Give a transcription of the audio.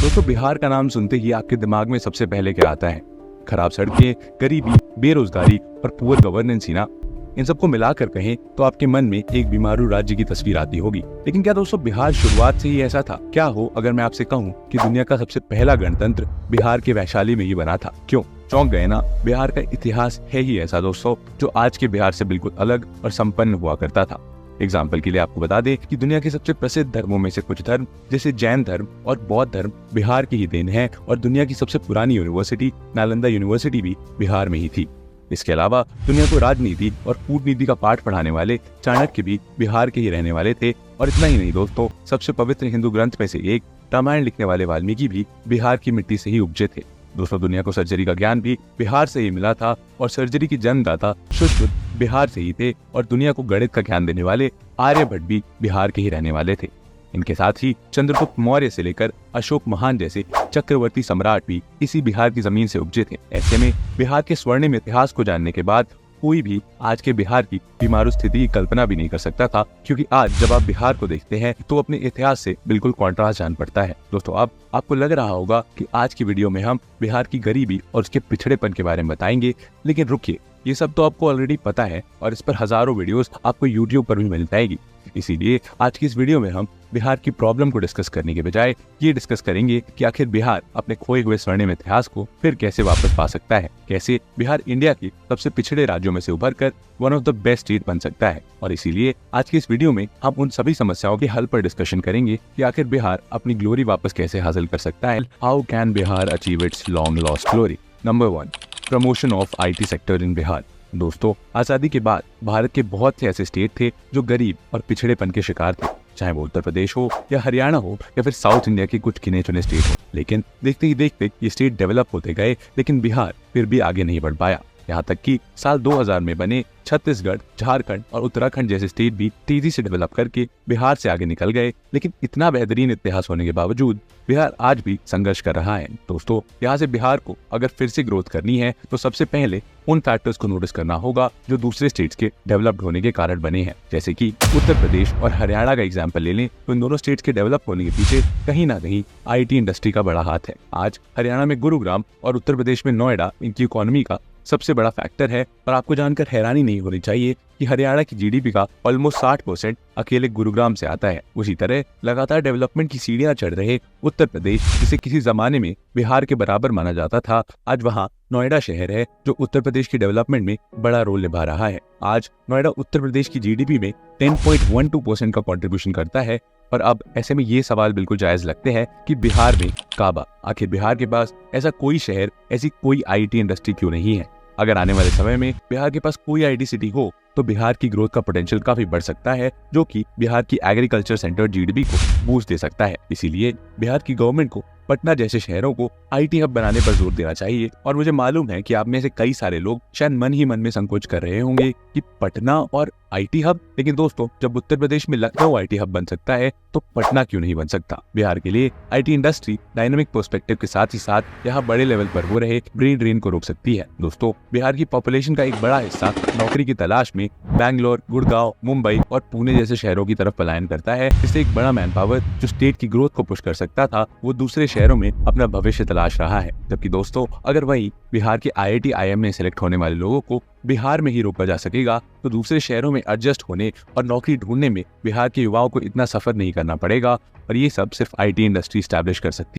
दोस्तों, बिहार का नाम सुनते ही आपके दिमाग में सबसे पहले क्या आता है? खराब सड़कें, गरीबी, बेरोजगारी और पुअर गवर्नेंस ही ना। इन सबको मिलाकर कहें तो आपके मन में एक बीमारू राज्य की तस्वीर आती होगी। लेकिन क्या दोस्तों, बिहार शुरुआत से ही ऐसा था? क्या हो अगर मैं आपसे कहूं कि दुनिया का सबसे पहला गणतंत्र बिहार के वैशाली में ही बना था? क्यों चौंक गए ना? बिहार का इतिहास है ही ऐसा दोस्तों, जो आज के बिहार से बिल्कुल अलग और संपन्न हुआ करता था। एग्जाम्पल के लिए आपको बता दें कि दुनिया के सबसे प्रसिद्ध धर्मों में से कुछ धर्म जैसे जैन धर्म और बौद्ध धर्म बिहार की ही देन है, और दुनिया की सबसे पुरानी यूनिवर्सिटी नालंदा यूनिवर्सिटी भी बिहार में ही थी। इसके अलावा दुनिया को राजनीति और कूटनीति का पाठ पढ़ाने वाले चाणक्य भी बिहार के ही रहने वाले थे। और इतना ही नहीं दोस्तों, सबसे पवित्र हिंदू ग्रंथ में से एक रामायण लिखने वाले वाल्मीकि भी बिहार की मिट्टी से ही उपजे थे। दोस्तों, दुनिया को सर्जरी का ज्ञान भी बिहार से ही मिला था, और सर्जरी की जन्मदाता शुश्रुत बिहार से ही थे, और दुनिया को गणित का ज्ञान देने वाले आर्यभट्ट भी बिहार के ही रहने वाले थे। इनके साथ ही चंद्रगुप्त मौर्य से लेकर अशोक महान जैसे चक्रवर्ती सम्राट भी इसी बिहार की जमीन से उपजे थे। ऐसे में बिहार के स्वर्णिम इतिहास को जानने के बाद कोई भी आज के बिहार की बीमारू स्थिति की कल्पना भी नहीं कर सकता था, क्योंकि आज जब आप बिहार को देखते हैं तो अपने इतिहास से बिल्कुल कॉन्ट्रास्ट जान पड़ता है। दोस्तों, अब आपको लग रहा होगा कि आज की वीडियो में हम बिहार की गरीबी और उसके पिछड़ेपन के बारे में बताएंगे, लेकिन रुकिए, ये सब तो आपको ऑलरेडी पता है और इस पर हजारों वीडियोस आपको यूट्यूब पर भी मिल जाएगी। इसीलिए आज की इस वीडियो में हम बिहार की प्रॉब्लम को डिस्कस करने के बजाय ये डिस्कस करेंगे कि आखिर बिहार अपने खोए हुए स्वर्णिम इतिहास को फिर कैसे वापस पा सकता है, कैसे बिहार इंडिया के सबसे पिछड़े राज्यों में से उभरकर one of the best state बन सकता है। और इसीलिए आज की इस वीडियो में हम उन सभी समस्याओं के हल पर डिस्कशन करेंगे कि आखिर बिहार अपनी ग्लोरी वापस कैसे हासिल कर सकता है। How can Bihar achieve it's long lost glory? Number 1, promotion of IT sector in Bihar. दोस्तों, आजादी के बाद भारत के बहुत से ऐसे स्टेट थे जो गरीब और पिछड़ेपन के शिकार थे, चाहे वो उत्तर प्रदेश हो या हरियाणा हो या फिर साउथ इंडिया के कुछ गिने चुने स्टेट हो। लेकिन देखते ही देखते ये स्टेट डेवलप होते गए, लेकिन बिहार फिर भी आगे नहीं बढ़ पाया। यहाँ तक कि साल 2000 में बने छत्तीसगढ़, झारखंड और उत्तराखंड जैसे स्टेट भी तेजी से डेवलप करके बिहार से आगे निकल गए। लेकिन इतना बेहतरीन इतिहास होने के बावजूद बिहार आज भी संघर्ष कर रहा है। दोस्तों, यहाँ से बिहार को अगर फिर से ग्रोथ करनी है तो सबसे पहले उन फैक्टर्स को नोटिस करना होगा जो दूसरे स्टेट्स के डेवलप्ड होने के कारण बने हैं। जैसे कि उत्तर प्रदेश और हरियाणा का एग्जाम्पल ले लें तो इन दोनों स्टेट्स के डेवलप होने के पीछे कहीं ना कहीं IT इंडस्ट्री का बड़ा हाथ है। आज हरियाणा में गुरुग्राम और उत्तर प्रदेश में नोएडा इनकी इकोनॉमी का सबसे बड़ा फैक्टर है। और आपको जानकर हैरानी नहीं होनी चाहिए कि हरियाणा की GDP का ऑलमोस्ट 60% अकेले गुरुग्राम से आता है। उसी तरह लगातार डेवलपमेंट की सीढ़ियां चढ़ रहे उत्तर प्रदेश, जिसे किसी जमाने में बिहार के बराबर माना जाता था, आज वहां नोएडा शहर है जो उत्तर प्रदेश की डेवलपमेंट में बड़ा रोल निभा रहा है। आज नोएडा उत्तर प्रदेश की GDP में 10.12% का कंट्रीब्यूशन करता है। और अब ऐसे में ये सवाल बिल्कुल जायज लगते हैं कि बिहार में काबा, आखिर बिहार के पास ऐसा कोई शहर, ऐसी कोई IT इंडस्ट्री क्यों नहीं है? अगर आने वाले समय में बिहार के पास कोई IT सिटी हो तो बिहार की ग्रोथ का पोटेंशियल काफी बढ़ सकता है, जो कि बिहार की एग्रीकल्चर सेंटर GDP को बूस्ट दे सकता है। इसीलिए बिहार की गवर्नमेंट को पटना जैसे शहरों को IT हब बनाने पर जोर देना चाहिए। और मुझे मालूम है कि आप में से कई सारे लोग शायद मन ही मन में संकोच कर रहे होंगे कि पटना और IT हब, लेकिन दोस्तों, जब उत्तर प्रदेश में लखनऊ IT हब बन सकता है तो पटना क्यों नहीं बन सकता? बिहार के लिए IT इंडस्ट्री डायनामिक पर्सपेक्टिव के साथ ही साथ यहाँ बड़े लेवल पर हो रहे ब्रेन ड्रेन को रोक सकती है। दोस्तों, बिहार की पॉपुलेशन का एक बड़ा हिस्सा नौकरी की तलाश में बैंगलोर, गुड़गांव, मुंबई और पुणे जैसे शहरों की तरफ पलायन करता है। इससे एक बड़ा मैन पावर जो स्टेट की ग्रोथ को पुश कर सकता था, वो दूसरे शहरों में अपना भविष्य तलाश रहा है। जबकि दोस्तों, अगर वही बिहार के IIT IIM में सिलेक्ट होने वाले लोगों को बिहार में ही रोका जा सकेगा तो दूसरे शहरों में एडजस्ट होने और नौकरी ढूंढने में बिहार के युवाओं को इतना सफर नहीं करना पड़ेगा। और ये सब सिर्फ IT इंडस्ट्री स्टैब्लिश कर सकती है।